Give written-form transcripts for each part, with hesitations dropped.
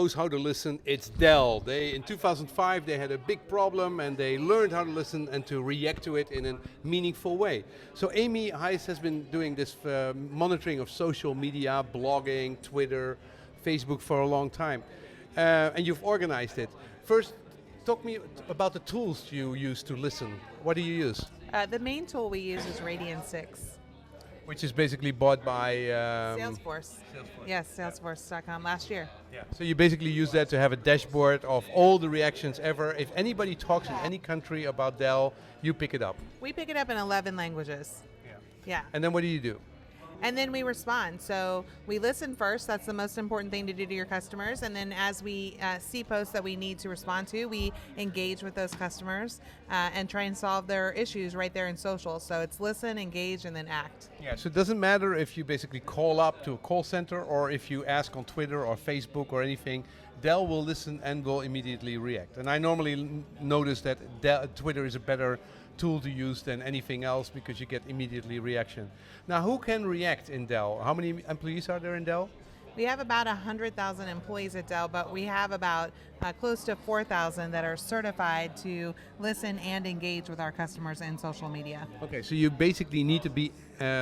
knows how to listen, it's Dell. In 2005, they had a big problem and they learned how to listen and to react to it in a meaningful way. So Amy Heiss has been doing this monitoring of social media, blogging, Twitter, Facebook for a long time. And you've organized it. First, talk me about the tools you use to listen. What do you use? The main tool we use is Radian 6. Which is basically bought by... Salesforce. Yes, Salesforce.com last year. Yeah. So you basically use that to have a dashboard of all the reactions ever. If anybody talks in any country about Dell, you pick it up. We pick it up in 11 languages. Yeah. And then what do you do? And then we respond. So we listen first. That's the most important thing to do to your customers. And then as we see posts that we need to respond to, we engage with those customers and try and solve their issues right there in social. So it's listen, engage, and then act. Yeah, so it doesn't matter if you basically call up to a call center or if you ask on Twitter or Facebook or anything, Dell will listen and will immediately react. And I normally notice that Twitter is a better tool to use than anything else because you get immediately reaction. Now, who can react in Dell? How many employees are there in Dell? We have about 100,000 employees at Dell, but we have about close to 4,000 that are certified to listen and engage with our customers in social media. Okay, so you basically need to be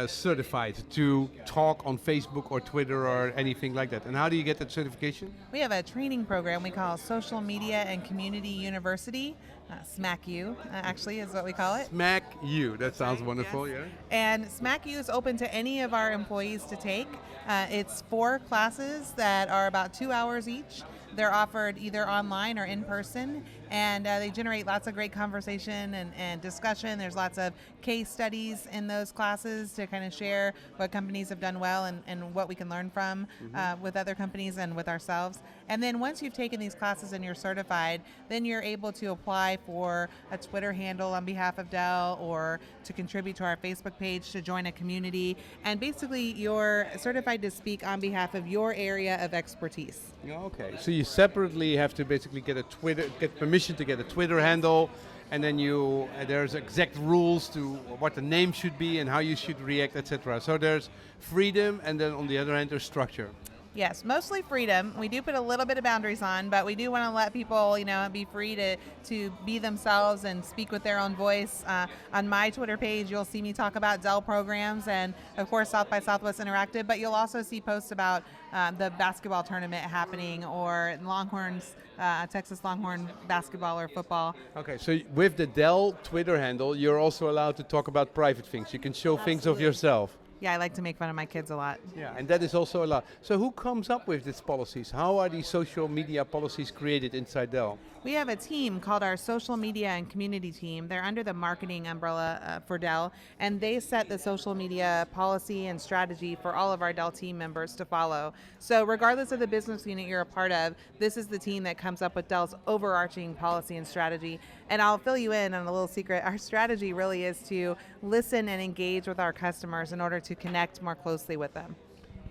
certified to talk on Facebook or Twitter or anything like that. And how do you get that certification? We have a training program we call Social Media and Community University. SmackU, actually, is what we call it. SmackU, that sounds wonderful, yes. Yeah. And SmackU is open to any of our employees to take. It's 4 classes that are about 2 hours each. They're offered either online or in person, and they generate lots of great conversation and discussion. There's lots of case studies in those classes to kind of share what companies have done well and what we can learn from with other companies and with ourselves. And then once you've taken these classes and you're certified, then you're able to apply for a Twitter handle on behalf of Dell or to contribute to our Facebook page, to join a community, and basically you're certified to speak on behalf of your area of expertise. Okay, so you separately have to basically get permission to get a Twitter handle, and then there's exact rules to what the name should be and how you should react, etc. So there's freedom, and then on the other hand there's structure. Yes, mostly freedom. We do put a little bit of boundaries on, but we do want to let people, be free to be themselves and speak with their own voice. On my Twitter page, you'll see me talk about Dell programs and, of course, South by Southwest Interactive, but you'll also see posts about the basketball tournament happening or Longhorns, Texas Longhorn basketball or football. Okay, so with the Dell Twitter handle, you're also allowed to talk about private things. You can show things of yourself. Yeah, I like to make fun of my kids a lot. Yeah, and that is also allowed. So who comes up with these policies? How are these social media policies created inside Dell? We have a team called our social media and community team. They're under the marketing umbrella for Dell, and they set the social media policy and strategy for all of our Dell team members to follow. So regardless of the business unit you're a part of, this is the team that comes up with Dell's overarching policy and strategy. And I'll fill you in on a little secret. Our strategy really is to listen and engage with our customers in order to connect more closely with them.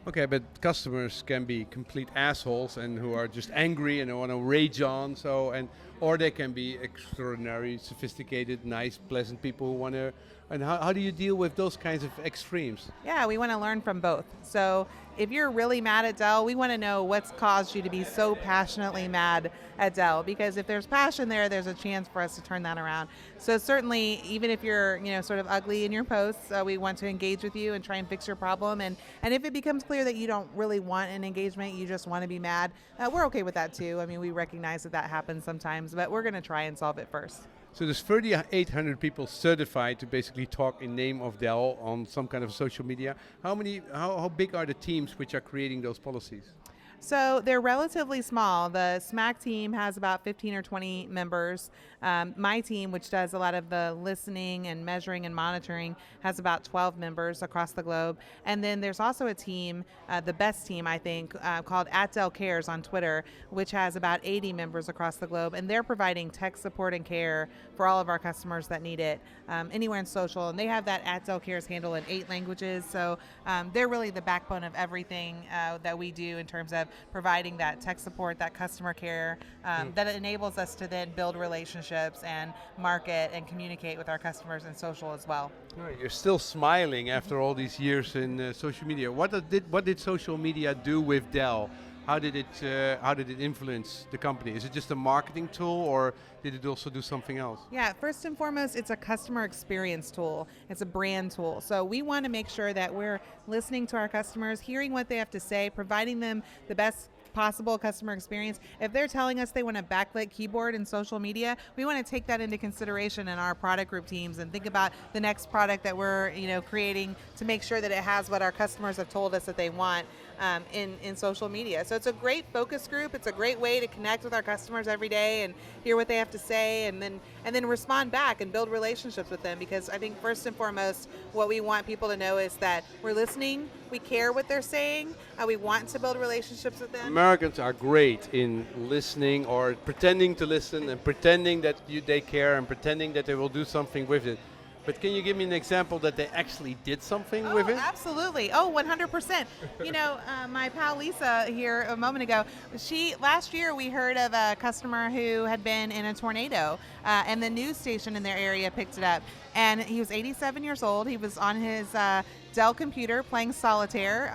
Okay, but customers can be complete assholes and who are just angry and want to rage on. Or they can be extraordinary, sophisticated, nice, pleasant people who want to. And how do you deal with those kinds of extremes? Yeah, we want to learn from both. So if you're really mad at Dell, we want to know what's caused you to be so passionately mad at Dell, because if there's passion there's a chance for us to turn that around. So certainly, even if you're sort of ugly in your posts, we want to engage with you and try and fix your problem. And if it becomes clear that you don't really want an engagement, you just want to be mad, we're okay with that too. I mean, we recognize that happens sometimes, but we're going to try and solve it first. So there's 3,800 people certified to basically talk in name of Dell on some kind of social media. How big are the teams which are creating those policies? So they're relatively small. The SMAC team has about 15 or 20 members. My team, which does a lot of the listening and measuring and monitoring, has about 12 members across the globe. And then there's also a team, the best team, I think, called @DellCares on Twitter, which has about 80 members across the globe. And they're providing tech support and care for all of our customers that need it anywhere in social. And they have that @DellCares handle in 8 languages. So they're really the backbone of everything that we do in terms of providing that tech support, that customer care, that enables us to then build relationships and market and communicate with our customers in social as well. Right, you're still smiling after all these years in social media. What did social media do with Dell? how did it influence the company? Is it just a marketing tool, or did it also do something else? Yeah, first and foremost, it's a customer experience tool. It's a brand tool. So we want to make sure that we're listening to our customers, hearing what they have to say, providing them the best possible customer experience. If they're telling us they want a backlit keyboard in social media, we want to take that into consideration in our product group teams and think about the next product that we're creating to make sure that it has what our customers have told us that they want in social media. So it's a great focus group. It's a great way to connect with our customers every day and hear what they have to say, and then respond back and build relationships with them, because I think first and foremost what we want people to know is that we're listening, we care what they're saying, we want to build relationships with them. Americans are great in listening, or pretending to listen, and pretending that they care, and pretending that they will do something with it. But can you give me an example that they actually did something with it? Absolutely. 100%. My pal Lisa here a moment ago, last year we heard of a customer who had been in a tornado, and the news station in their area picked it up. And he was 87 years old. He was on his Dell computer playing solitaire,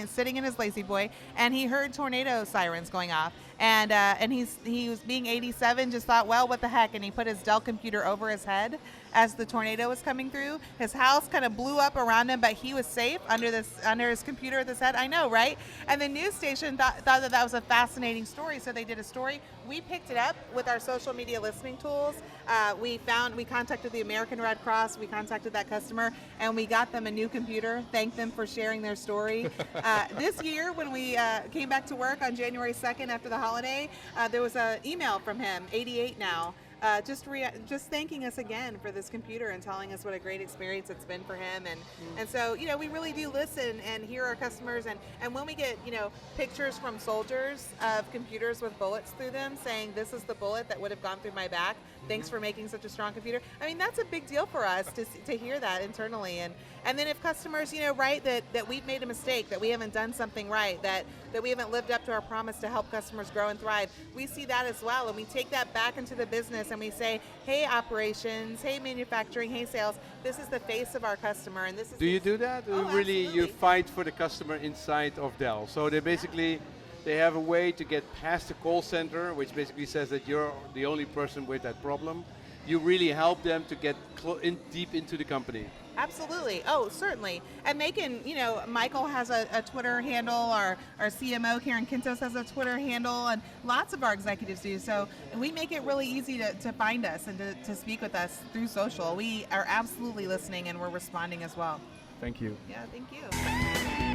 sitting in his lazy boy, and he heard tornado sirens going off. And he was being 87, just thought, well, what the heck? And he put his Dell computer over his head as the tornado was coming through. His house kind of blew up around him, but he was safe under his computer at his head. I know, right? And the news station thought that was a fascinating story, so they did a story. We picked it up with our social media listening tools. We contacted the American Red Cross. We contacted that customer, and we got them a new computer. Thanked them for sharing their story. This year, when we came back to work on January 2nd after the holiday, there was an email from him, 88 now, just thanking us again for this computer and telling us what a great experience it's been for him. And so, we really do listen and hear our customers. And when we get, pictures from soldiers of computers with bullets through them saying, this is the bullet that would have gone through my back, thanks for making such a strong computer. I mean, that's a big deal for us to hear that internally. And then if customers, write that we've made a mistake, that we haven't done something right, that we haven't lived up to our promise to help customers grow and thrive, we see that as well. And we take that back into the business and we say, hey, operations, hey, manufacturing, hey, sales, this is the face of our customer. And this is. Do you do that? Absolutely. You fight for the customer inside of Dell. So they have a way to get past the call center, which basically says that you're the only person with that problem. You really help them to get deep into the company. Absolutely. Oh, certainly. And they can, Michael has a Twitter handle, our CMO, Karen Quintos, has a Twitter handle, and lots of our executives do. So we make it really easy to find us and to speak with us through social. We are absolutely listening, and we're responding as well. Thank you. Yeah, thank you.